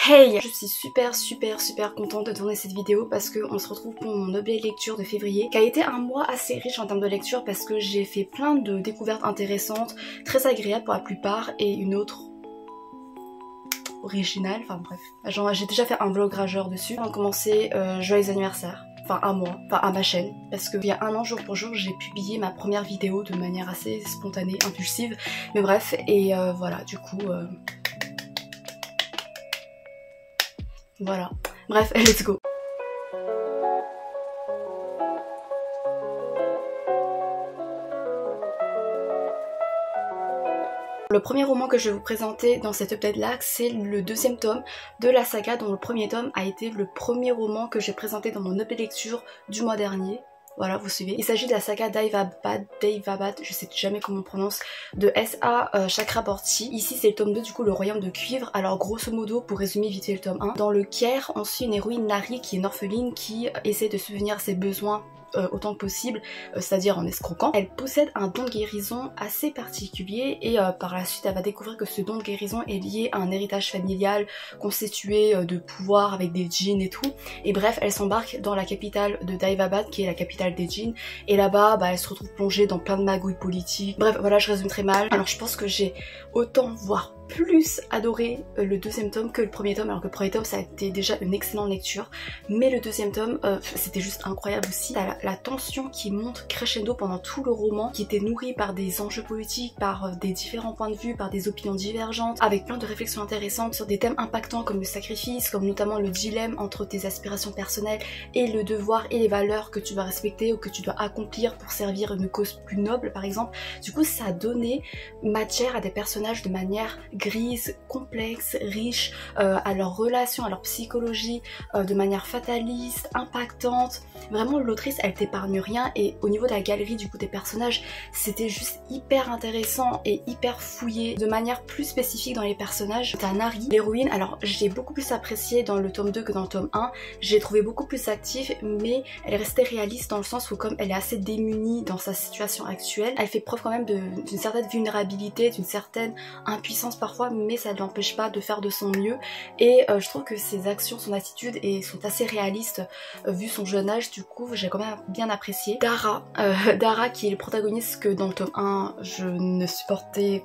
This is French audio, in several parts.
Hey! Je suis super contente de tourner cette vidéo parce qu'on se retrouve pour mon objet lecture de février qui a été un mois assez riche en termes de lecture parce que j'ai fait plein de découvertes intéressantes, très agréables pour la plupart et une autre originale, enfin bref. Genre j'ai déjà fait un vlog rageur dessus. On a commencé joyeux anniversaire. Enfin à moi, enfin à ma chaîne, parce qu'il y a un an jour pour jour j'ai publié ma première vidéo de manière assez spontanée, impulsive, mais bref, et voilà, du coup voilà, bref, let's go. Le premier roman que je vais vous présenter dans cette update là, c'est le deuxième tome de la saga dont le premier tome a été le premier roman que j'ai présenté dans mon update lecture du mois dernier. Voilà, vous suivez. Il s'agit de la saga Daivabat, je sais jamais comment on prononce, de S.A. Chakraborty. Ici c'est le tome 2, du coup le royaume de cuivre. Alors grosso modo, pour résumer vite fait le tome 1, dans le Caire, on suit une héroïne Nari qui est une orpheline qui essaie de subvenir à ses besoins autant que possible, c'est-à-dire en escroquant. Elle possède un don de guérison assez particulier et par la suite elle va découvrir que ce don de guérison est lié à un héritage familial constitué de pouvoirs avec des djinns et tout. Et bref, elle s'embarque dans la capitale de Daivabat qui est la capitale des djinns et là-bas elle se retrouve plongée dans plein de magouilles politiques. Bref, voilà, je résume très mal. Alors je pense que j'ai autant, voire plus adoré le deuxième tome que le premier tome, alors que le premier tome ça a été déjà une excellente lecture, mais le deuxième tome c'était juste incroyable aussi. La tension qui monte crescendo pendant tout le roman, qui était nourrie par des enjeux politiques, par des différents points de vue, par des opinions divergentes, avec plein de réflexions intéressantes sur des thèmes impactants comme le sacrifice, comme notamment le dilemme entre tes aspirations personnelles et le devoir et les valeurs que tu dois respecter ou que tu dois accomplir pour servir une cause plus noble par exemple. Du coup ça a donné matière à des personnages de manière grise, complexe, riche, à leurs relations, à leur psychologie, de manière fataliste, impactante. Vraiment l'autrice elle t'épargne rien et au niveau de la galerie du coup des personnages c'était juste hyper intéressant et hyper fouillé de manière plus spécifique dans les personnages. T'as Nari, l'héroïne, alors j'ai beaucoup plus apprécié dans le tome 2 que dans le tome 1, j'ai trouvé beaucoup plus active mais elle restait réaliste dans le sens où comme elle est assez démunie dans sa situation actuelle, elle fait preuve quand même d'une certaine vulnérabilité, d'une certaine impuissance parfois, mais ça ne l'empêche pas de faire de son mieux et je trouve que ses actions, son attitude sont assez réalistes vu son jeune âge. Du coup j'ai quand même bien apprécié. Dara qui est le protagoniste que dans le tome 1 je ne supportais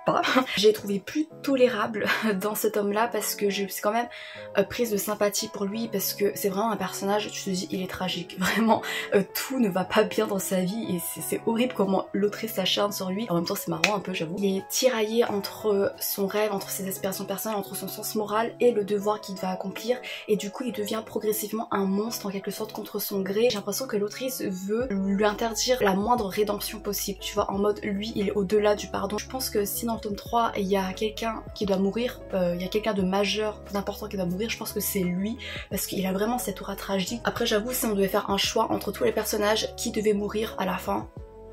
pas. J'ai trouvé plus tolérable dans ce tome là parce que je suis quand même prise de sympathie pour lui parce que c'est vraiment un personnage, tu te dis il est tragique, vraiment tout ne va pas bien dans sa vie et c'est horrible comment l'autrice s'acharne sur lui. En même temps c'est marrant un peu j'avoue. Il est tiraillé entre son rêve, entre ses aspirations personnelles, entre son sens moral et le devoir qu'il va accomplir et du coup il devient progressivement un monstre en quelque sorte contre son gré. J'ai l'impression que l'autrice veut lui interdire la moindre rédemption possible, tu vois, en mode lui il est au-delà du pardon. Je pense que si dans le tome 3 il y a quelqu'un qui doit mourir, il y a quelqu'un de majeur, d'important qui doit mourir, je pense que c'est lui parce qu'il a vraiment cette aura tragique. Après j'avoue si on devait faire un choix entre tous les personnages qui devaient mourir à la fin,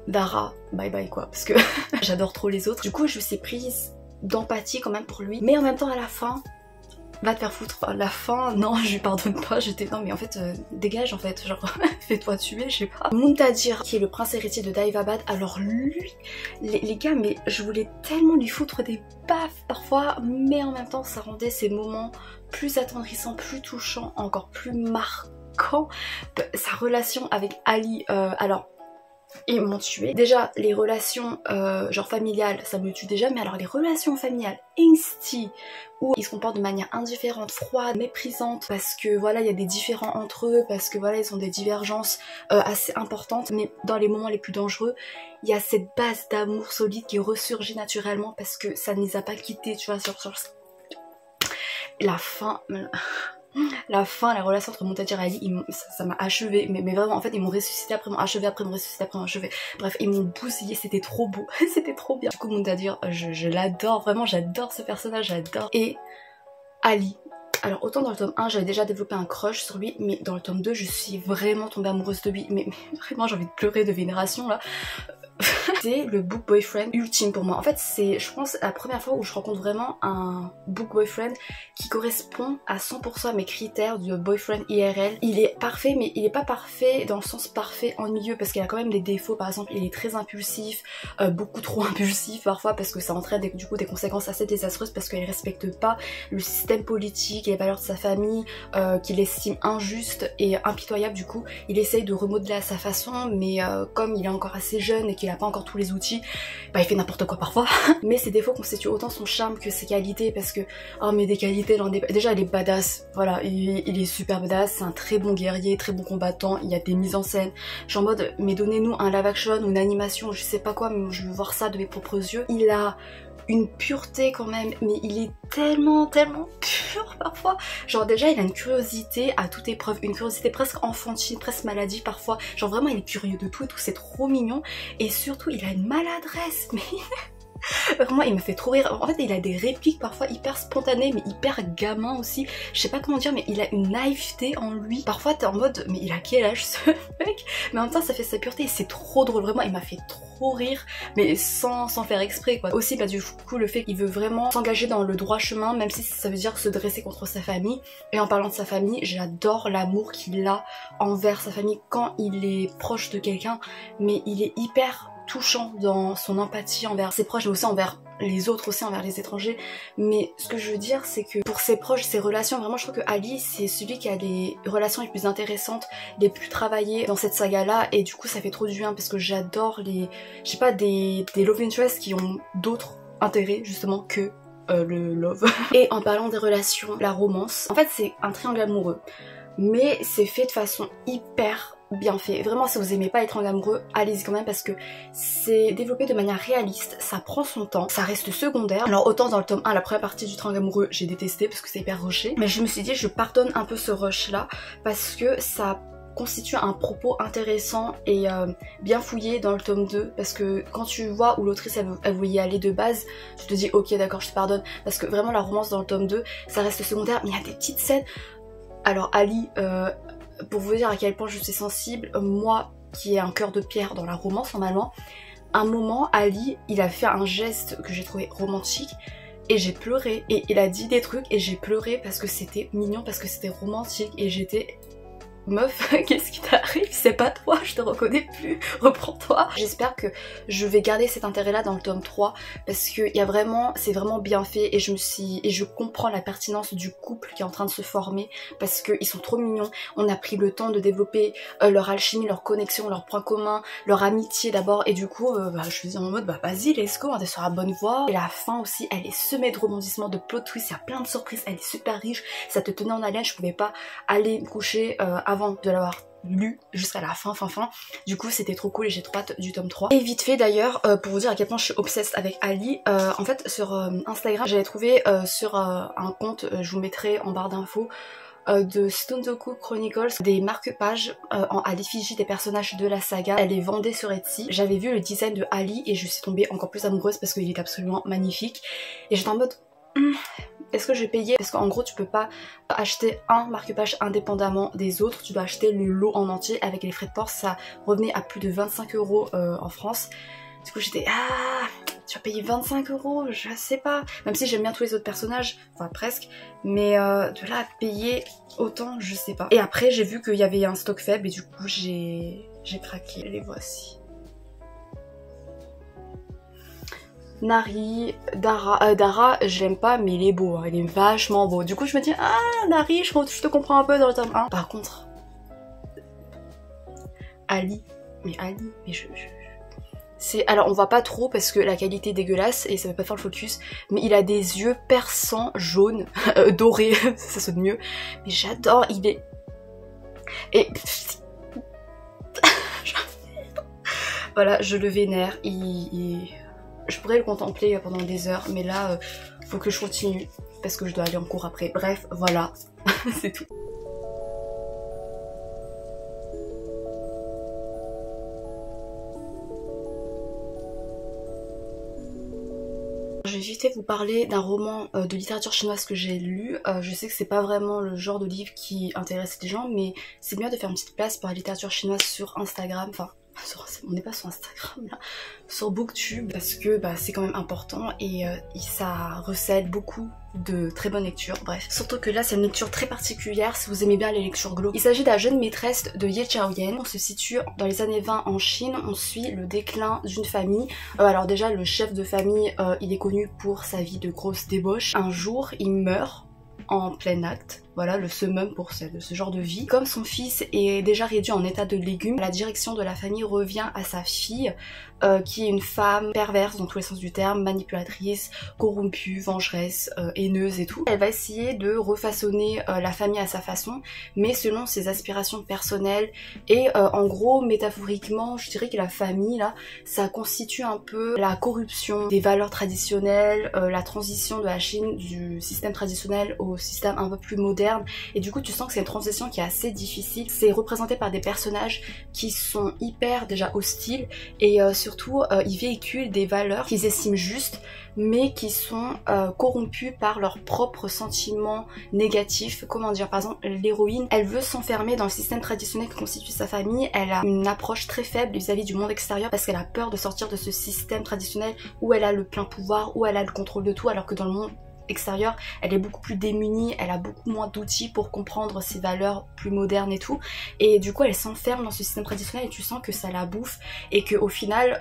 Dara, bye bye quoi, parce que j'adore trop les autres. Du coup je suis prise d'empathie quand même pour lui, mais en même temps à la fin va te faire foutre. Enfin, la fin, non, je lui pardonne pas, non mais en fait, dégage en fait, genre, fais-toi tuer, je sais pas. Muntadir, qui est le prince héritier de Daivabat, alors lui, les gars, mais je voulais tellement lui foutre des baffes parfois, mais en même temps, ça rendait ces moments plus attendrissants, plus touchants, encore plus marquants. Sa relation avec Ali, alors, ils m'ont tué. Déjà les relations genre familiales ça me tue déjà, mais alors les relations familiales insty où ils se comportent de manière indifférente, froide, méprisante parce que voilà il y a des différends entre eux, parce que voilà ils ont des divergences assez importantes, mais dans les moments les plus dangereux il y a cette base d'amour solide qui ressurgit naturellement parce que ça ne les a pas quittés, tu vois, sur la fin. La relation entre Muntadir et Ali, ça m'a achevé, mais vraiment en fait ils m'ont ressuscité, après m'ont achevé, après m'ont ressuscité, après m'ont achevé. Bref, ils m'ont bousillé, c'était trop beau, c'était trop bien. Du coup Muntadir, je l'adore, vraiment j'adore ce personnage, j'adore. Et Ali, alors autant dans le tome 1 j'avais déjà développé un crush sur lui, mais dans le tome 2 je suis vraiment tombée amoureuse de lui, mais vraiment j'ai envie de pleurer de vénération là. C'est le book boyfriend ultime pour moi. En fait c'est, je pense, la première fois où je rencontre vraiment un book boyfriend qui correspond à 100% à mes critères de boyfriend IRL. Il est parfait, mais il est pas parfait dans le sens parfait ennuyeux, parce qu'il a quand même des défauts. Par exemple, il est très impulsif, beaucoup trop impulsif parfois, parce que ça entraîne du coup des conséquences assez désastreuses, parce qu'il respecte pas le système politique et les valeurs de sa famille, qu'il estime injuste et impitoyable. Du coup il essaye de remodeler à sa façon, mais comme il est encore assez jeune et qu'il a pas encore tous les outils, bah il fait n'importe quoi parfois. Mais ses défauts constituent autant son charme que ses qualités, parce que oh mais des qualités, déjà il est badass, voilà, il est super badass, c'est un très bon guerrier, très bon combattant, il y a des mises en scène, genre en mode mais donnez-nous un live action ou une animation, je sais pas quoi, mais je veux voir ça de mes propres yeux. Il a une pureté quand même, mais il est tellement pur parfois. Genre déjà il a une curiosité à toute épreuve, une curiosité presque enfantine, presque maladie parfois. Genre vraiment il est curieux de tout et tout, c'est trop mignon. Et surtout il a une maladresse, mais vraiment il me fait trop rire. En fait il a des répliques parfois hyper spontanées mais hyper gamin aussi. Je sais pas comment dire, mais il a une naïveté en lui. Parfois t'es en mode mais il a quel âge ce mec? Mais en même temps ça fait sa pureté et c'est trop drôle. Vraiment il m'a fait trop rire, mais sans faire exprès quoi. Aussi bah du coup le fait qu'il veut vraiment s'engager dans le droit chemin, même si ça veut dire se dresser contre sa famille. Et en parlant de sa famille, j'adore l'amour qu'il a envers sa famille quand il est proche de quelqu'un, mais il est hyper touchant dans son empathie envers ses proches, mais aussi envers les autres, aussi envers les étrangers. Mais ce que je veux dire c'est que pour ses proches, ses relations, vraiment je trouve que Ali c'est celui qui a les relations les plus intéressantes, les plus travaillées dans cette saga là, et du coup ça fait trop du bien parce que j'adore les, je sais pas, des love interests qui ont d'autres intérêts justement que le love. Et en parlant des relations, la romance, en fait c'est un triangle amoureux, mais c'est fait de façon hyper bien fait. Vraiment si vous aimez pas les triangles amoureux, allez-y quand même, parce que c'est développé de manière réaliste, ça prend son temps, ça reste secondaire. Alors autant dans le tome 1, la première partie du triangle amoureux, j'ai détesté parce que c'est hyper rushé, mais je me suis dit je pardonne un peu ce rush là parce que ça constitue un propos intéressant et bien fouillé dans le tome 2, parce que quand tu vois où l'autrice elle voulait y aller de base, tu te dis ok d'accord je te pardonne, parce que vraiment la romance dans le tome 2 ça reste secondaire, mais il y a des petites scènes. Alors Ali, pour vous dire à quel point je suis sensible, moi qui ai un cœur de pierre dans la romance normalement, un moment Ali il a fait un geste que j'ai trouvé romantique et j'ai pleuré, et il a dit des trucs et j'ai pleuré parce que c'était mignon, parce que c'était romantique, et j'étais meuf, qu'est-ce qui t'arrive? C'est pas toi, je te reconnais plus, reprends-toi. J'espère que je vais garder cet intérêt là dans le tome 3, parce que y a vraiment, c'est vraiment bien fait, et je comprends la pertinence du couple qui est en train de se former, parce qu'ils sont trop mignons. On a pris le temps de développer leur alchimie, leur connexion, leurs points communs, leur amitié d'abord, et du coup je suis en mode bah vas-y let's go, on est sur la bonne voie. Et la fin aussi, elle est semée de rebondissements, de plot twists, il y a plein de surprises, elle est super riche, ça te tenait en haleine, je pouvais pas aller me coucher avant de l'avoir lu jusqu'à la fin. Du coup c'était trop cool et j'ai trop hâte du tome 3. Et vite fait d'ailleurs, pour vous dire à quel point je suis obsesse avec Ali, en fait sur Instagram j'avais trouvé sur un compte, je vous mettrai en barre d'infos, de Stonzoku Chronicles, des marque-pages à l'effigie des personnages de la saga. Elle les vendait sur Etsy. J'avais vu le design de Ali et je suis tombée encore plus amoureuse parce qu'il est absolument magnifique. Et j'étais en mode est-ce que je vais payer? Parce qu'en gros tu peux pas acheter un marque-page indépendamment des autres, tu dois acheter le lot en entier avec les frais de port. Ça revenait à plus de 25 € en France. Du coup j'étais tu vas payer 25 €, je sais pas, même si j'aime bien tous les autres personnages, enfin presque, mais de là à payer autant, je sais pas. Et après j'ai vu qu'il y avait un stock faible et du coup j'ai craqué. Les voici. Nari, Dara, je l'aime pas mais il est beau, hein, il est vachement beau. Du coup je me dis Nari, je te comprends un peu dans le tome 1. Par contre Ali, mais c'est, alors on voit pas trop parce que la qualité est dégueulasse et ça va pas faire le focus, mais il a des yeux perçants jaunes, dorés, ça sonne mieux, mais j'adore, il est... Et... voilà, je le vénère, je pourrais le contempler pendant des heures, mais là, faut que je continue, parce que je dois aller en cours après. Bref, voilà, c'est tout. Je vais vite fait vous parler d'un roman de littérature chinoise que j'ai lu. Je sais que c'est pas vraiment le genre de livre qui intéresse les gens, mais c'est bien de faire une petite place pour la littérature chinoise sur Instagram, enfin on n'est pas sur Instagram là, sur Booktube, parce que c'est quand même important et ça recèle beaucoup de très bonnes lectures, bref. Surtout que là c'est une lecture très particulière si vous aimez bien les lectures glauques. Il s'agit de La jeune maîtresse de Ye Chaoyen. On se situe dans les années 20 en Chine, on suit le déclin d'une famille. Alors déjà le chef de famille, il est connu pour sa vie de grosse débauche. Un jour il meurt en plein acte. Voilà le summum pour ce genre de vie. Comme son fils est déjà réduit en état de légume, la direction de la famille revient à sa fille, qui est une femme perverse dans tous les sens du terme, manipulatrice, corrompue, vengeresse, haineuse et tout. Elle va essayer de refaçonner la famille à sa façon, mais selon ses aspirations personnelles. Et en gros, métaphoriquement, je dirais que la famille, là, ça constitue un peu la corruption des valeurs traditionnelles, la transition de la Chine du système traditionnel au système un peu plus moderne. Et du coup tu sens que c'est une transition qui est assez difficile. C'est représenté par des personnages qui sont hyper déjà hostiles et surtout ils véhiculent des valeurs qu'ils estiment justes mais qui sont corrompus par leurs propres sentiments négatifs. Comment dire, par exemple l'héroïne, elle veut s'enfermer dans le système traditionnel qui constitue sa famille, elle a une approche très faible vis-à-vis du monde extérieur parce qu'elle a peur de sortir de ce système traditionnel où elle a le plein pouvoir, où elle a le contrôle de tout, alors que dans le monde extérieure, elle est beaucoup plus démunie, elle a beaucoup moins d'outils pour comprendre ses valeurs plus modernes et tout, et du coup elle s'enferme dans ce système traditionnel et tu sens que ça la bouffe et que au final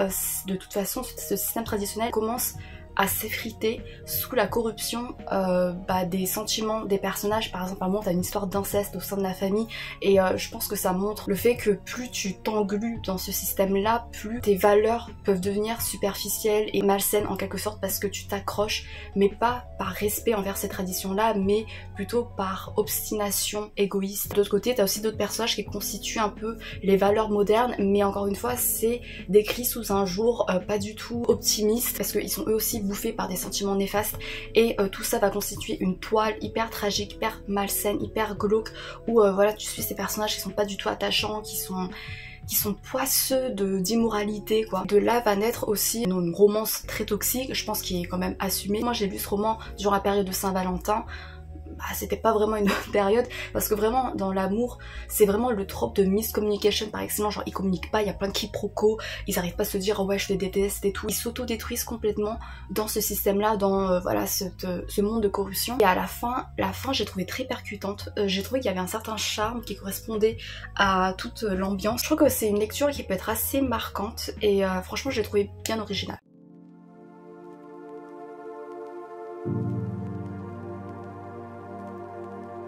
de toute façon ce système traditionnel commence à s'effriter sous la corruption des sentiments des personnages. Par exemple, à un moment, t'as une histoire d'inceste au sein de la famille et je pense que ça montre le fait que plus tu t'englues dans ce système-là, plus tes valeurs peuvent devenir superficielles et malsaines en quelque sorte parce que tu t'accroches, mais pas par respect envers ces traditions-là, mais plutôt par obstination égoïste. De l'autre côté, t'as aussi d'autres personnages qui constituent un peu les valeurs modernes, mais encore une fois, c'est décrit sous un jour pas du tout optimiste parce qu'ils sont eux aussi bouffés par des sentiments néfastes et tout ça va constituer une toile hyper tragique, hyper malsaine, hyper glauque où voilà tu suis ces personnages qui sont pas du tout attachants, qui sont poisseux d'immoralité quoi. De là va naître aussi une romance très toxique, je pense qui est quand même assumée. Moi j'ai lu ce roman durant la période de Saint-Valentin. C'était pas vraiment une bonne période parce que vraiment dans l'amour c'est vraiment le trope de miscommunication par excellence, genre ils communiquent pas, il y a plein de quiproquos, ils arrivent pas à se dire oh ouais je les déteste et tout, ils s'auto-détruisent complètement dans ce système là, dans voilà ce monde de corruption. Et à la fin j'ai trouvé très percutante, j'ai trouvé qu'il y avait un certain charme qui correspondait à toute l'ambiance. Je trouve que c'est une lecture qui peut être assez marquante et franchement je l'ai trouvé bien originale.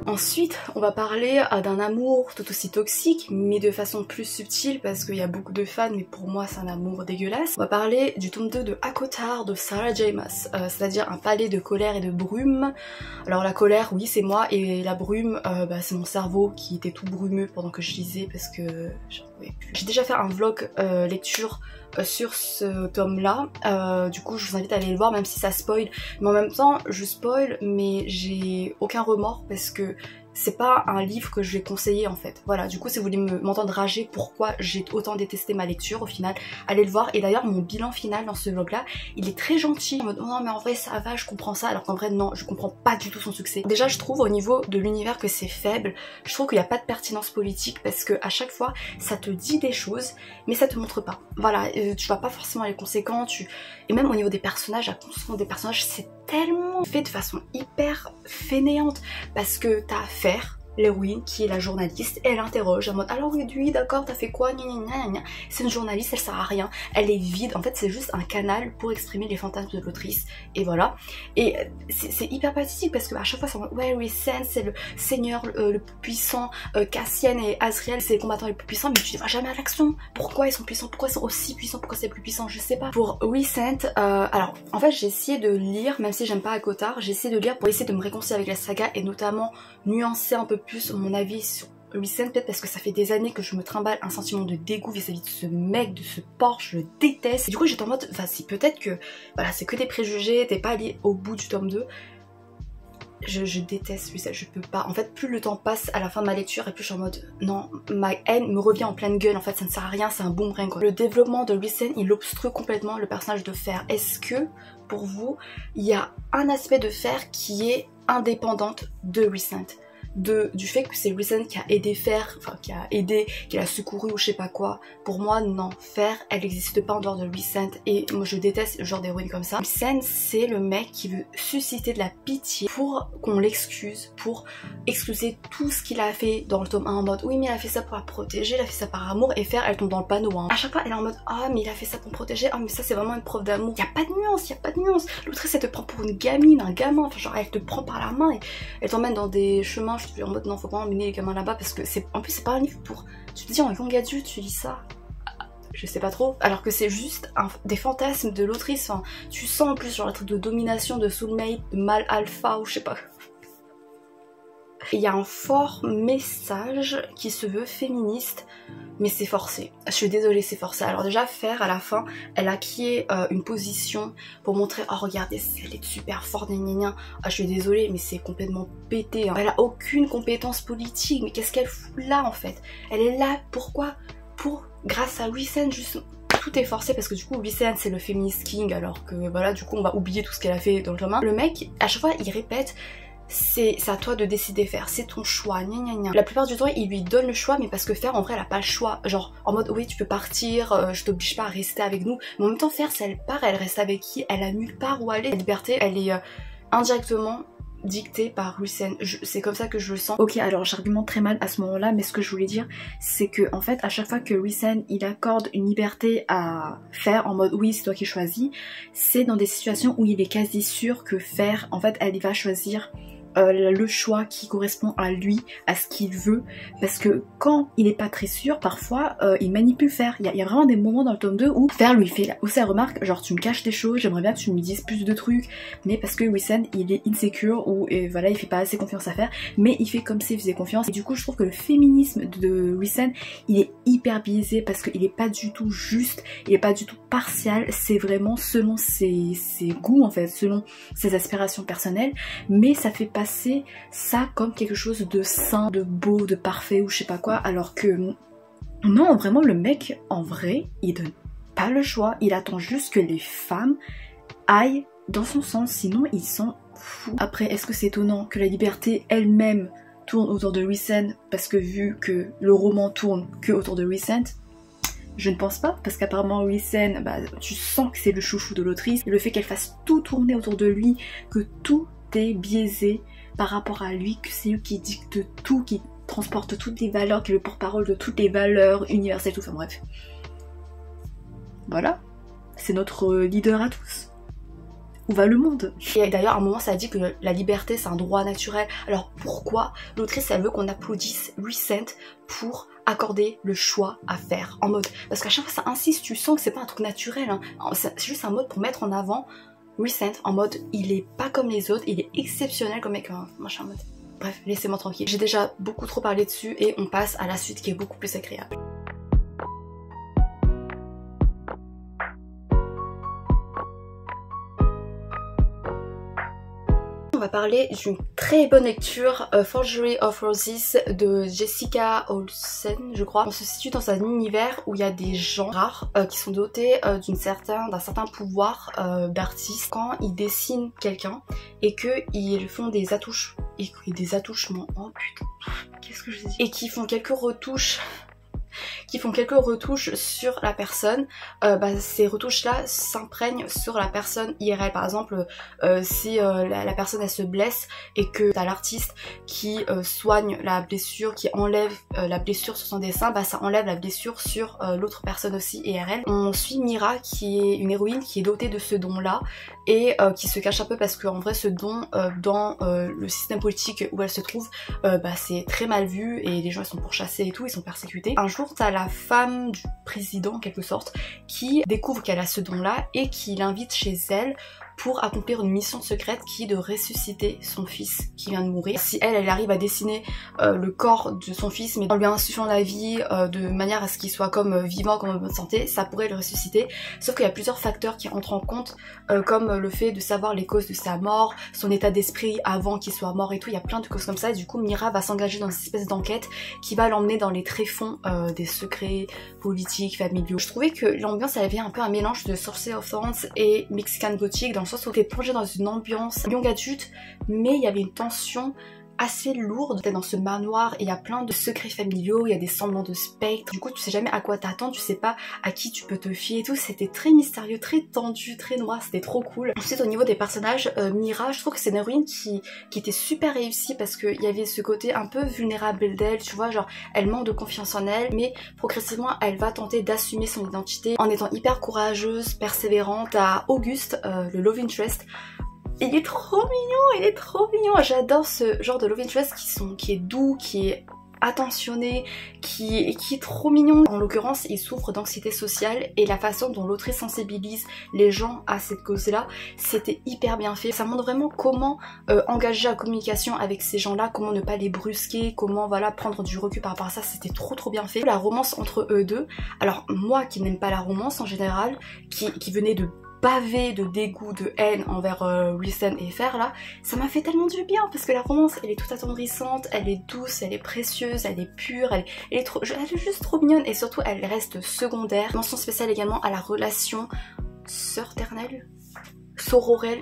Ensuite, on va parler d'un amour tout aussi toxique, mais de façon plus subtile parce qu'il y a beaucoup de fans, mais pour moi c'est un amour dégueulasse. On va parler du tome 2 de ACOTAR de Sarah J. Maas, c'est-à-dire un palais de colère et de brume. Alors la colère, oui c'est moi, et la brume, c'est mon cerveau qui était tout brumeux pendant que je lisais parce que j'en pouvais plus. J'ai déjà fait un vlog lecture sur ce tome là, du coup je vous invite à aller le voir même si ça spoil, mais en même temps je spoil mais j'ai aucun remords parce que c'est pas un livre que je vais conseiller en fait. Voilà, du coup si vous voulez m'entendre rager pourquoi j'ai autant détesté ma lecture, au final allez le voir. Et d'ailleurs mon bilan final dans ce vlog là il est très gentil en mode oh non mais en vrai ça va, je comprends ça, alors qu'en vrai non, je comprends pas du tout son succès. Déjà je trouve au niveau de l'univers que c'est faible, je trouve qu'il n'y a pas de pertinence politique parce que à chaque fois ça te dit des choses mais ça te montre pas. Voilà, tu vois pas forcément les conséquences, et même au niveau des personnages, la construction des personnages c'est tellement fait de façon hyper fainéante parce que t'as affaire l'héroïne qui est la journaliste, elle interroge en mode alors oui d'accord t'as fait quoi, c'est une journaliste, elle sert à rien, elle est vide, en fait c'est juste un canal pour exprimer les fantasmes de l'autrice et voilà. Et c'est hyper pathétique parce que à chaque fois c'est en mode ouais Rhysand c'est le seigneur le plus puissant, Cassian et Azriel c'est les combattants les plus puissants, mais tu ne vas jamais à l'action. Pourquoi ils sont puissants, pourquoi ils sont aussi puissants, pourquoi c'est plus puissant, je sais pas. Pour Rhysand, alors en fait j'ai essayé de lire, même si j'aime pas ACOTAR, j'ai essayé de lire pour essayer de me réconcilier avec la saga et notamment nuancer un peu plus mon avis sur Rhysand, peut-être parce que ça fait des années que je me trimballe un sentiment de dégoût vis-à-vis de ce mec, de ce porc, je le déteste. Et du coup j'étais en mode, vas-y peut-être que voilà c'est que des préjugés, t'es pas allé au bout du tome 2. Je déteste Rhysand, je peux pas. En fait plus le temps passe à la fin de ma lecture et plus je suis en mode non, ma haine me revient en pleine gueule, en fait ça ne sert à rien, c'est un boomerang quoi. Le développement de Rhysand il obstrue complètement le personnage de Fer. Est-ce que pour vous il y a un aspect de Fer qui est indépendante de Rhysand? du fait que c'est Rhysand qui a aidé Fer, enfin qui l'a secouru ou je sais pas quoi. Pour moi non, Fer elle n'existe pas en dehors de Rhysand et moi je déteste le genre d'héroïne comme ça. Rhysand c'est le mec qui veut susciter de la pitié pour qu'on l'excuse, pour excuser tout ce qu'il a fait dans le tome 1 en mode oui mais il a fait ça pour la protéger, il a fait ça par amour, et Fer elle tombe dans le panneau hein. À chaque fois elle est en mode ah mais il a fait ça pour me protéger, ah mais ça c'est vraiment une preuve d'amour. Y a pas de nuance, y a pas de nuance. L'autrice elle te prend pour une gamine, un gamin, enfin genre elle te prend par la main et elle t'emmène dans des chemins, je suis en mode non faut pas emmener les gamins là-bas parce que c'est en plus c'est pas un livre pour, tu te dis en young adulte tu lis ça, je sais pas trop, alors que c'est juste des fantasmes de l'autrice, enfin tu sens en plus genre le truc de domination, de soulmate, de mâle alpha ou je sais pas. Il y a un fort message qui se veut féministe, mais c'est forcé. Je suis désolée, c'est forcé. Alors déjà, Fer, à la fin, elle acquiert une position pour montrer « Oh, regardez, elle est super forte, gna gna gna. » Ah, je suis désolée, mais c'est complètement pété. Hein. Elle a aucune compétence politique, mais qu'est-ce qu'elle fout là, en fait? Elle est là, pourquoi? Grâce à Rhysand, juste... Tout est forcé parce que du coup Rhysand c'est le feminist king, alors que voilà, du coup on va oublier tout ce qu'elle a fait dans le tome 1. Le mec, à chaque fois, il répète c'est à toi de décider Fer, c'est ton choix, gna gna gna. La plupart du temps il lui donne le choix, mais parce que Fer en vrai elle a pas le choix, genre en mode oui tu peux partir, je t'oblige pas à rester avec nous, mais en même temps Fer si elle part, elle reste avec qui? Elle a nulle part où aller. La liberté elle est indirectement dictée par Rhysand, c'est comme ça que je le sens. Ok, alors j'argumente très mal à ce moment là, mais ce que je voulais dire c'est que en fait à chaque fois que Rhysand il accorde une liberté à Fer en mode oui c'est toi qui choisis, c'est dans des situations où il est quasi sûr que Fer en fait elle va choisir le choix qui correspond à lui, à ce qu'il veut, parce que quand il est pas très sûr, parfois il manipule Fer. Il y a vraiment des moments dans le tome 2 où Fer lui fait aussi la remarque, genre tu me caches des choses, j'aimerais bien que tu me dises plus de trucs, mais parce que Rhysand il est insecure ou voilà il fait pas assez confiance à Fer, mais il fait comme s'il faisait confiance, et du coup je trouve que le féminisme de Rhysand il est hyper biaisé parce qu'il est pas du tout juste, il est pas du tout partial, c'est vraiment selon ses goûts en fait, selon ses aspirations personnelles, mais ça fait passer ça comme quelque chose de sain, de beau, de parfait ou je sais pas quoi, alors que non, vraiment le mec en vrai il donne pas le choix, il attend juste que les femmes aillent dans son sens, sinon il s'en fout. Après est-ce que c'est étonnant que la liberté elle-même tourne autour de Rhysand, parce que vu que le roman tourne que autour de Rhysand? Je ne pense pas, parce qu'apparemment Rhysand, bah, tu sens que c'est le chouchou de l'autrice, et le fait qu'elle fasse tout tourner autour de lui, que tout est biaisé par rapport à lui, que c'est lui qui dicte tout, qui transporte toutes les valeurs, qui est le porte-parole de toutes les valeurs universelles, tout, enfin bref. Voilà, c'est notre leader à tous. Où va le monde? Et d'ailleurs à un moment ça a dit que la liberté c'est un droit naturel, alors pourquoi l'autrice elle veut qu'on applaudisse Rhysand pour accorder le choix à Fer, en mode, parce qu'à chaque fois ça insiste, tu sens que c'est pas un truc naturel, hein. C'est juste un mode pour mettre en avant Rhysand en mode il est pas comme les autres, il est exceptionnel comme mec, moi je suis en mode bref laissez-moi tranquille. J'ai déjà beaucoup trop parlé dessus et on passe à la suite qui est beaucoup plus agréable. On va parler d'une très bonne lecture, Forgery of Roses de Jessica Olsen, je crois. On se situe dans un univers où il y a des gens rares qui sont dotés d'un certain pouvoir d'artiste quand ils dessinent quelqu'un et qu'ils font des attouchements. Oh putain, qu'est-ce que je dis? Et qui font quelques retouches sur la personne, ces retouches là s'imprègnent sur la personne IRL. Par exemple si la personne elle se blesse et que t'as l'artiste qui soigne la blessure, qui enlève la blessure sur son dessin, bah ça enlève la blessure sur l'autre personne aussi IRL. On suit Mira qui est une héroïne qui est dotée de ce don là et qui se cache un peu parce qu'en vrai ce don dans le système politique où elle se trouve c'est très mal vu et les gens ils sont pourchassés et tout, ils sont persécutés. Un jour t'as la femme du président en quelque sorte qui découvre qu'elle a ce don là et qui l'invite chez elle pour accomplir une mission secrète qui est de ressusciter son fils qui vient de mourir. Si elle arrive à dessiner le corps de son fils mais en lui insufflant la vie de manière à ce qu'il soit comme vivant, comme en bonne santé, ça pourrait le ressusciter. Sauf qu'il y a plusieurs facteurs qui entrent en compte comme le fait de savoir les causes de sa mort, son état d'esprit avant qu'il soit mort et tout, il y a plein de causes comme ça et du coup Mira va s'engager dans une espèce d'enquête qui va l'emmener dans les tréfonds des secrets politiques, familiaux. Je trouvais que l'ambiance elle avait un peu un mélange de Sorcery of Thorns et Mexican Gothic dans le sens où t'es plongé dans une ambiance young adulte mais il y avait une tension assez lourde. T'es dans ce manoir et il y a plein de secrets familiaux, il y a des semblants de spectres. Du coup tu sais jamais à quoi t'attendre, tu sais pas à qui tu peux te fier et tout. C'était très mystérieux, très tendu, très noir, c'était trop cool. Ensuite au niveau des personnages, Mira, je trouve que c'est une héroïne qui était super réussie parce qu'il y avait ce côté un peu vulnérable d'elle, tu vois, genre elle manque de confiance en elle, mais progressivement elle va tenter d'assumer son identité en étant hyper courageuse, persévérante. À Auguste, le love interest, il est trop mignon, il est trop mignon. J'adore ce genre de love interest qui est doux, qui est attentionné, qui est trop mignon. En l'occurrence, il souffre d'anxiété sociale et la façon dont l'autrice sensibilise les gens à cette cause-là, c'était hyper bien fait. Ça montre vraiment comment engager la communication avec ces gens-là, comment ne pas les brusquer, comment voilà prendre du recul par rapport à ça. C'était trop bien fait. La romance entre eux deux. Alors moi qui n'aime pas la romance en général, qui venait de bavé de dégoût, de haine envers Rhysand et Fer là, ça m'a fait tellement du bien parce que la romance elle est toute attendrissante, elle est douce, elle est précieuse, elle est pure, elle est juste trop mignonne et surtout elle reste secondaire. Mention spéciale également à la relation sœur-ternelle, sororale,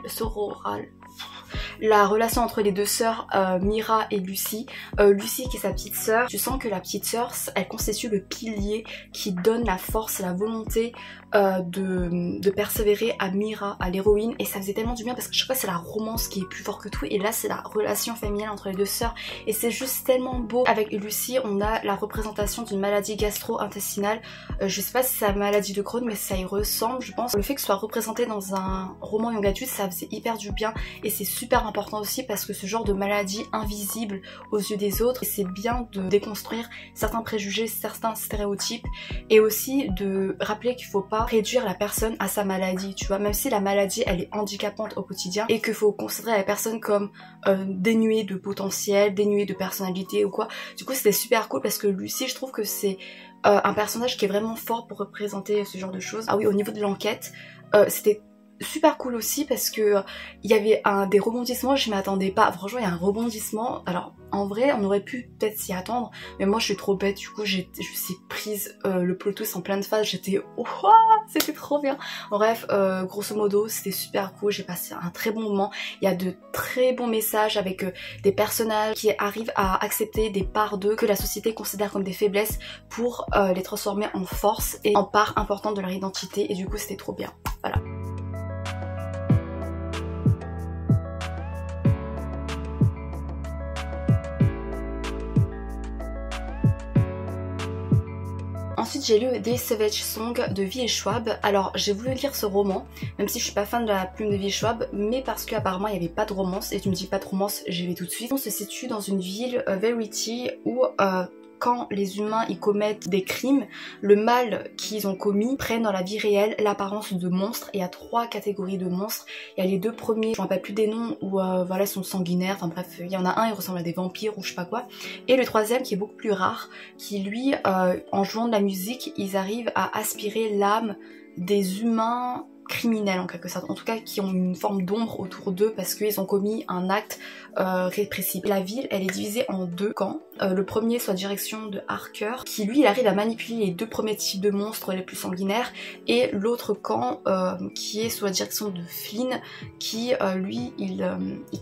la relation entre les deux sœurs Mira et Lucy. Lucy qui est sa petite sœur, tu sens que la petite sœur elle constitue le pilier qui donne la force et la volonté de persévérer à Mira, à l'héroïne, et ça faisait tellement du bien parce que chaque fois c'est la romance qui est plus fort que tout et là c'est la relation familiale entre les deux sœurs et c'est juste tellement beau. Avec Lucy on a la représentation d'une maladie gastro-intestinale, je sais pas si c'est la maladie de Crohn mais ça y ressemble je pense. Le fait que ce soit représenté dans un roman young adulte ça faisait hyper du bien et c'est super important aussi parce que ce genre de maladie invisible aux yeux des autres, c'est bien de déconstruire certains préjugés, certains stéréotypes et aussi de rappeler qu'il faut pas réduire la personne à sa maladie, tu vois, même si la maladie elle est handicapante au quotidien et qu'il faut considérer la personne comme dénuée de potentiel, dénuée de personnalité ou quoi. Du coup c'était super cool parce que Lucy je trouve que c'est un personnage qui est vraiment fort pour représenter ce genre de choses. Ah oui, au niveau de l'enquête, c'était super cool aussi parce que il y avait des rebondissements, je m'y attendais pas, franchement il y a un rebondissement, alors en vrai on aurait pu peut-être s'y attendre mais moi je suis trop bête, du coup je suis prise le plot twist en pleine phase, j'étais ouah, c'était trop bien. Bref, grosso modo c'était super cool, j'ai passé un très bon moment, il y a de très bons messages avec des personnages qui arrivent à accepter des parts d'eux que la société considère comme des faiblesses pour les transformer en force et en part importante de leur identité et du coup c'était trop bien, voilà. Ensuite j'ai lu Des Savage Songs de V.E. Schwab. Alors j'ai voulu lire ce roman, même si je suis pas fan de la plume de V.E. Schwab, mais parce qu'apparemment il n'y avait pas de romance, et tu me dis pas de romance, j'y vais tout de suite. On se situe dans une ville, Verity, où quand les humains y commettent des crimes, le mal qu'ils ont commis prennent dans la vie réelle l'apparence de monstres. Il y a 3 catégories de monstres. Il y a les 2 premiers, je me rappelle plus des noms, où voilà, ils sont sanguinaires, enfin bref, il y en a un, il ressemble à des vampires ou je sais pas quoi. Et le 3e qui est beaucoup plus rare, qui lui, en jouant de la musique, ils arrivent à aspirer l'âme des humains criminels en quelque sorte, en tout cas qui ont une forme d'ombre autour d'eux parce qu'ils ont commis un acte répressif. La ville elle est divisée en 2 camps, le premier soit direction de Harker qui lui il arrive à manipuler les 2 premiers types de monstres les plus sanguinaires et l'autre camp qui est sous la direction de Flynn qui lui il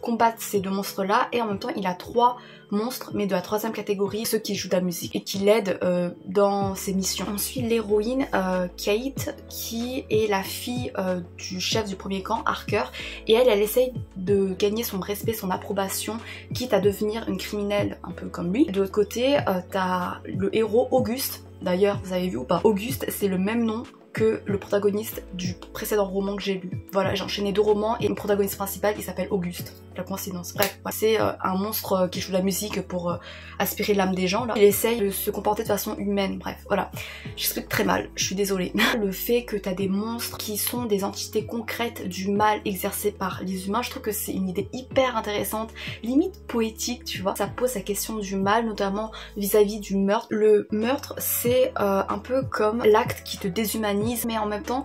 combat ces 2 monstres là et en même temps il a 3 monstres mais de la 3e catégorie, ceux qui jouent de la musique et qui l'aident dans ses missions. On suit l'héroïne Kate qui est la fille du chef du premier camp, Harker, et elle essaye de gagner son respect, son approbation, quitte à devenir une criminelle un peu comme lui. De l'autre côté, t'as le héros Auguste, d'ailleurs vous avez vu ou pas, Auguste c'est le même nom que le protagoniste du précédent roman que j'ai lu. Voilà, j'ai enchaîné 2 romans et le protagoniste principal il s'appelle Auguste. La coïncidence. Bref, c'est un monstre qui joue de la musique pour aspirer l'âme des gens là. Il essaye de se comporter de façon humaine, bref, voilà. J'explique très mal, je suis désolée. Le fait que t'as des monstres qui sont des entités concrètes du mal exercé par les humains, je trouve que c'est une idée hyper intéressante, limite poétique, tu vois. Ça pose la question du mal, notamment vis-à-vis du meurtre. Le meurtre, c'est un peu comme l'acte qui te déshumanise, mais en même temps,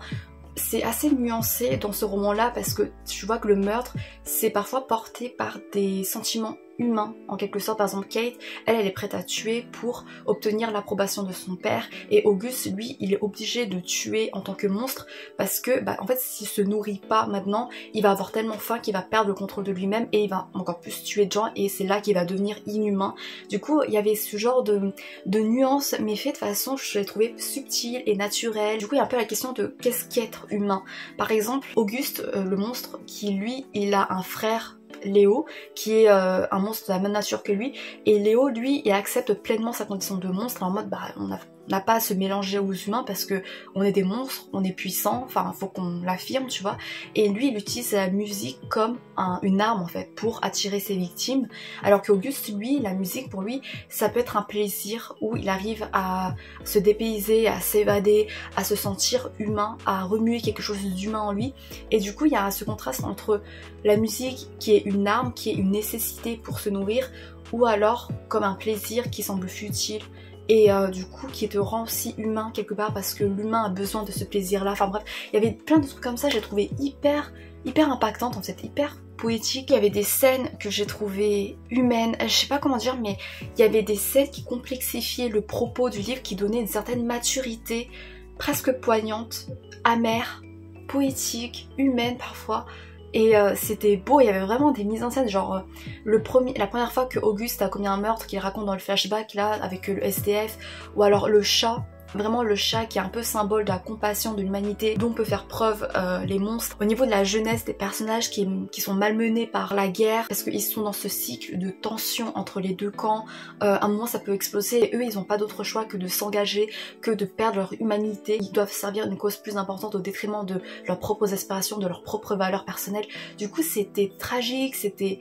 c'est assez nuancé dans ce roman-là parce que tu vois que le meurtre, c'est parfois porté par des sentiments humain en quelque sorte. Par exemple Kate, elle est prête à tuer pour obtenir l'approbation de son père, et August lui il est obligé de tuer en tant que monstre parce que en fait s'il se nourrit pas maintenant, il va avoir tellement faim qu'il va perdre le contrôle de lui-même et il va encore plus tuer de gens, et c'est là qu'il va devenir inhumain. Du coup il y avait ce genre de nuances, mais fait de façon je l'ai trouvé subtile et naturelle. Du coup il y a un peu la question de qu'est-ce qu'être humain. Par exemple Auguste, le monstre, qui lui il a un frère Léo qui est un monstre de la même nature que lui, et Léo lui il accepte pleinement sa condition de monstre en mode on n'a pas à se mélanger aux humains parce que on est des monstres, on est puissants, enfin faut qu'on l'affirme tu vois, et lui il utilise la musique comme une arme en fait pour attirer ses victimes, alors qu'Auguste lui la musique pour lui ça peut être un plaisir où il arrive à se dépayser, à s'évader, à se sentir humain, à remuer quelque chose d'humain en lui, et du coup il y a ce contraste entre la musique qui est une arme, qui est une nécessité pour se nourrir, ou alors comme un plaisir qui semble futile et du coup qui te rend aussi humain quelque part parce que l'humain a besoin de ce plaisir là. Enfin bref, il y avait plein de trucs comme ça, j'ai trouvé hyper impactante en fait, hyper poétique. Il y avait des scènes que j'ai trouvées humaines, je sais pas comment dire, mais il y avait des scènes qui complexifiaient le propos du livre, qui donnaient une certaine maturité presque poignante, amère, poétique, humaine parfois. Et c'était beau, il y avait vraiment des mises en scène, genre la première fois que Auguste a commis un meurtre qu'il raconte dans le flashback là avec le SDF, ou alors le chat, vraiment le chat qui est un peu symbole de la compassion, de l'humanité dont peut faire preuve les monstres. Au niveau de la jeunesse des personnages qui sont malmenés par la guerre parce qu'ils sont dans ce cycle de tension entre les deux camps, à un moment ça peut exploser et eux ils n'ont pas d'autre choix que de s'engager, que de perdre leur humanité. Ils doivent servir une cause plus importante au détriment de leurs propres aspirations, de leurs propres valeurs personnelles. Du coup c'était tragique, c'était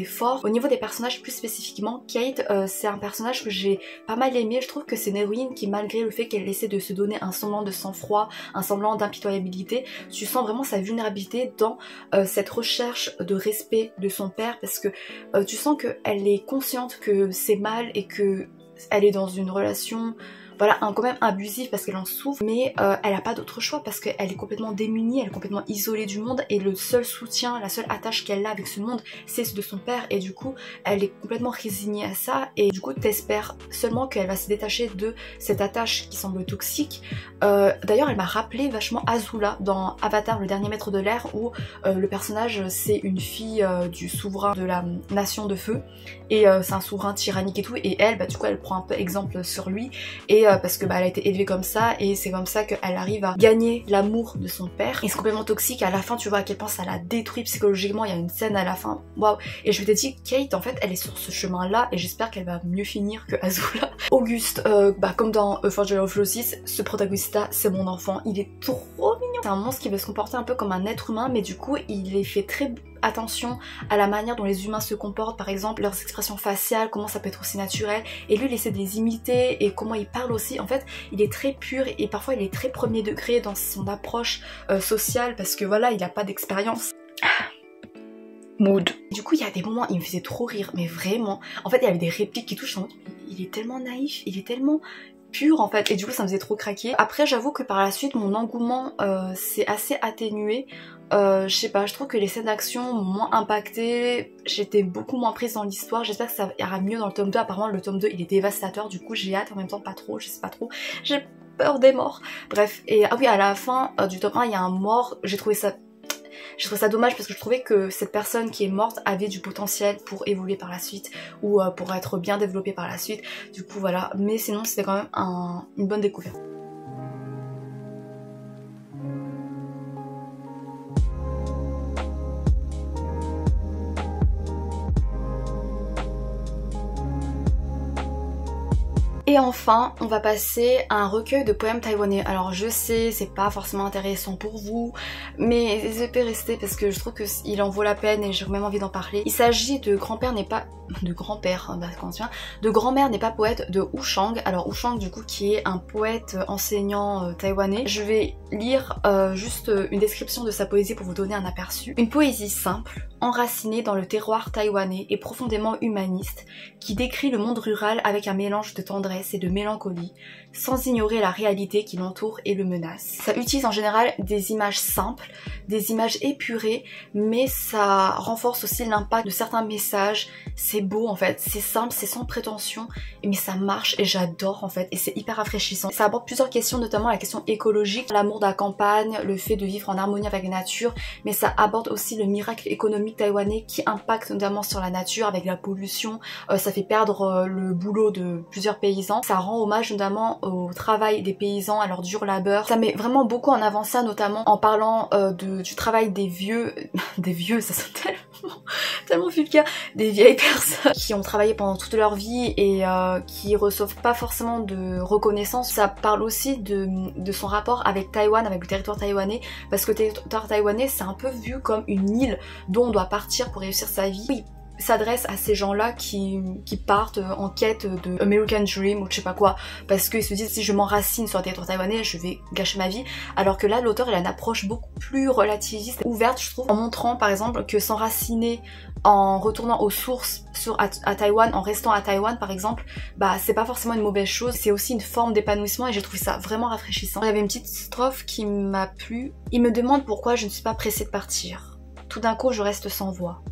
fort. Au niveau des personnages plus spécifiquement, Kate c'est un personnage que j'ai pas mal aimé. Je trouve que c'est une héroïne qui, malgré le fait qu'elle essaie de se donner un semblant de sang-froid, un semblant d'impitoyabilité, tu sens vraiment sa vulnérabilité dans cette recherche de respect de son père, parce que tu sens qu'elle est consciente que c'est mal et que elle est dans une relation quand même abusive parce qu'elle en souffre, mais elle a pas d'autre choix parce qu'elle est complètement démunie, elle est complètement isolée du monde, et le seul soutien, la seule attache qu'elle a avec ce monde, c'est ce de son père, et du coup elle est complètement résignée à ça, et du coup t'espères seulement qu'elle va se détacher de cette attache qui semble toxique. D'ailleurs elle m'a rappelé vachement Azula dans Avatar, le dernier maître de l'air, où le personnage c'est une fille du souverain de la nation de feu, et c'est un souverain tyrannique et tout, et elle du coup elle prend un peu exemple sur lui, et parce que elle a été élevée comme ça, et c'est comme ça qu'elle arrive à gagner l'amour de son père. Et c'est complètement toxique, à la fin tu vois à quel point ça la détruit psychologiquement. Il y a une scène à la fin, waouh, et je me suis dit Kate en fait elle est sur ce chemin là, et j'espère qu'elle va mieux finir que Azula. Auguste, comme dans Forge of Lossis, ce protagoniste là c'est mon enfant, il est trop mignon. C'est un monstre qui veut se comporter un peu comme un être humain, mais du coup il est fait très attention à la manière dont les humains se comportent, par exemple leurs expressions faciales, comment ça peut être aussi naturel, et lui il essaie de les imiter, et comment il parle aussi. En fait il est très pur, et parfois il est très premier degré dans son approche sociale, parce que voilà il a pas d'expérience. Mood. Du coup il y a des moments il me faisait trop rire, mais vraiment en fait il y avait des répliques qui touchent, il est tellement naïf, il est tellement pur en fait, et du coup ça me faisait trop craquer. Après j'avoue que par la suite mon engouement s'est assez atténué. Je sais pas, je trouve que les scènes d'action m'ont moins impacté, j'étais beaucoup moins prise dans l'histoire. J'espère que ça ira mieux dans le tome 2, apparemment le tome 2 il est dévastateur, du coup j'ai hâte, en même temps pas trop, je sais pas trop, j'ai peur des morts. Bref, et ah oui, à la fin du tome 1 il y a un mort, j'ai trouvé ça dommage parce que je trouvais que cette personne qui est morte avait du potentiel pour évoluer par la suite, ou pour être bien développée par la suite. Du coup voilà, mais sinon c'était quand même une bonne découverte. Et enfin, on va passer à un recueil de poèmes taïwanais. Alors je sais, c'est pas forcément intéressant pour vous, mais je vais rester parce que je trouve qu'il en vaut la peine et j'ai même envie d'en parler. Il s'agit de Grand-père n'est pas... de grand-père, de grand-mère n'est pas poète de Wu Shang. Alors Wu Shang du coup qui est un poète enseignant taïwanais. Je vais lire juste une description de sa poésie pour vous donner un aperçu. Une poésie simple, enracinée dans le terroir taïwanais et profondément humaniste, qui décrit le monde rural avec un mélange de tendresse tendresse et de mélancolie, sans ignorer la réalité qui l'entoure et le menace. Ça utilise en général des images simples, des images épurées, mais ça renforce aussi l'impact de certains messages. C'est beau en fait, c'est simple, c'est sans prétention, mais ça marche et j'adore en fait, et c'est hyper rafraîchissant. Ça aborde plusieurs questions, notamment la question écologique, l'amour de la campagne, le fait de vivre en harmonie avec la nature, mais ça aborde aussi le miracle économique taïwanais qui impacte notamment sur la nature avec la pollution. Ça fait perdre le boulot de plusieurs paysans. Ça rend hommage notamment au travail des paysans, à leur dur labeur. Ça met vraiment beaucoup en avant ça, notamment en parlant du travail des vieux, des vieux, ça sonne tellement vulgaire, des vieilles personnes qui ont travaillé pendant toute leur vie et qui reçoivent pas forcément de reconnaissance. Ça parle aussi de son rapport avec Taïwan, avec le territoire taïwanais, parce que le territoire taïwanais c'est un peu vu comme une île dont on doit partir pour réussir sa vie. Oui, s'adresse à ces gens-là qui partent en quête de American Dream ou je sais pas quoi, parce qu'ils se disent si je m'enracine sur le territoire taïwanais je vais gâcher ma vie, alors que là l'auteur il a une approche beaucoup plus relativiste, ouverte je trouve, en montrant par exemple que s'enraciner en retournant aux sources à Taïwan, en restant à Taïwan par exemple, bah c'est pas forcément une mauvaise chose, c'est aussi une forme d'épanouissement et j'ai trouvé ça vraiment rafraîchissant. Il y avait une petite strophe qui m'a plu. Il me demande pourquoi je ne suis pas pressée de partir. Tout d'un coup je reste sans voix.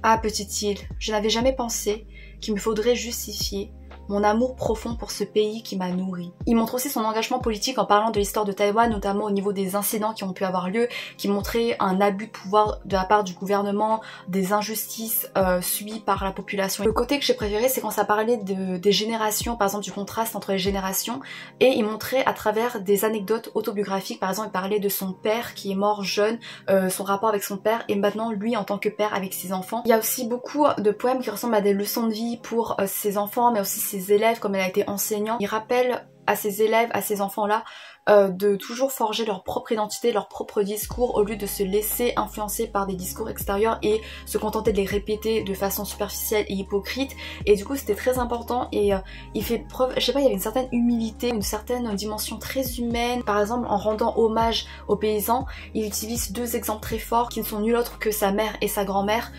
Ah petite île, je n'avais jamais pensé qu'il me faudrait justifier mon amour profond pour ce pays qui m'a nourri. Il montre aussi son engagement politique en parlant de l'histoire de Taïwan, notamment au niveau des incidents qui ont pu avoir lieu, qui montraient un abus de pouvoir de la part du gouvernement, des injustices subies par la population. Le côté que j'ai préféré, c'est quand ça parlait des générations, par exemple du contraste entre les générations, et il montrait à travers des anecdotes autobiographiques. Par exemple, il parlait de son père qui est mort jeune, son rapport avec son père, et maintenant lui en tant que père avec ses enfants. Il y a aussi beaucoup de poèmes qui ressemblent à des leçons de vie pour ses enfants, mais aussi ses élèves, comme elle a été enseignant. Il rappelle à ses élèves, à ces enfants-là, de toujours forger leur propre identité, leur propre discours, au lieu de se laisser influencer par des discours extérieurs et se contenter de les répéter de façon superficielle et hypocrite. Et du coup c'était très important et il fait preuve, je sais pas, il y avait une certaine humilité, une certaine dimension très humaine. Par exemple, en rendant hommage aux paysans, il utilise deux exemples très forts qui ne sont nul autre que sa mère et sa grand-mère,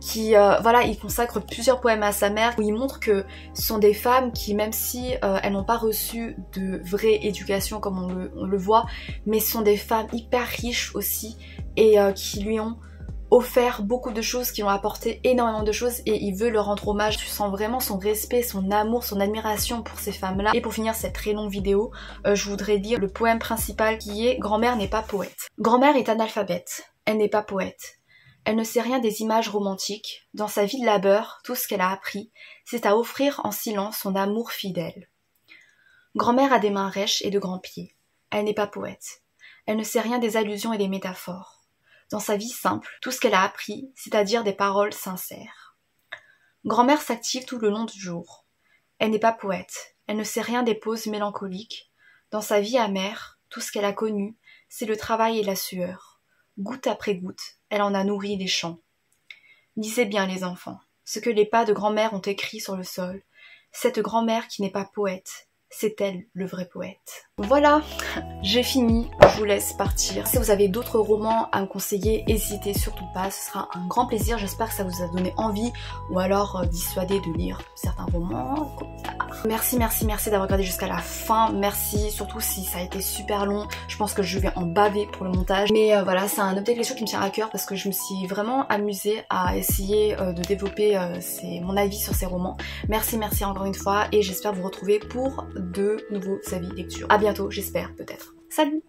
qui voilà, il consacre plusieurs poèmes à sa mère où il montre que ce sont des femmes qui, même si elles n'ont pas reçu de vraie éducation comme on le voit, mais ce sont des femmes hyper riches aussi et qui lui ont offert beaucoup de choses, qui lui ont apporté énormément de choses et il veut leur rendre hommage. Tu sens vraiment son respect, son amour, son admiration pour ces femmes-là. Et pour finir cette très longue vidéo, je voudrais lire le poème principal qui est « Grand-mère n'est pas poète ». Grand-mère est analphabète, elle n'est pas poète. Elle ne sait rien des images romantiques. Dans sa vie de labeur, tout ce qu'elle a appris, c'est à offrir en silence son amour fidèle. Grand-mère a des mains rêches et de grands pieds. Elle n'est pas poète. Elle ne sait rien des allusions et des métaphores. Dans sa vie simple, tout ce qu'elle a appris, c'est-à-dire des paroles sincères. Grand-mère s'active tout le long du jour. Elle n'est pas poète. Elle ne sait rien des pauses mélancoliques. Dans sa vie amère, tout ce qu'elle a connu, c'est le travail et la sueur. Goutte après goutte, elle en a nourri les champs. Lisez bien les enfants, ce que les pas de grand-mère ont écrit sur le sol. Cette grand-mère qui n'est pas poète, c'est elle le vrai poète. Voilà, j'ai fini, je vous laisse partir. Si vous avez d'autres romans à me conseiller, n'hésitez surtout pas, ce sera un grand plaisir. J'espère que ça vous a donné envie ou alors dissuadé de lire certains romans. Merci d'avoir regardé jusqu'à la fin. Merci surtout si ça a été super long. Je pense que je vais en baver pour le montage. Mais voilà, c'est un update lecture qui me tient à cœur parce que je me suis vraiment amusée à essayer de développer mon avis sur ces romans. Merci encore une fois et j'espère vous retrouver pour de nouveaux avis lecture. À bientôt, j'espère, peut-être. Salut!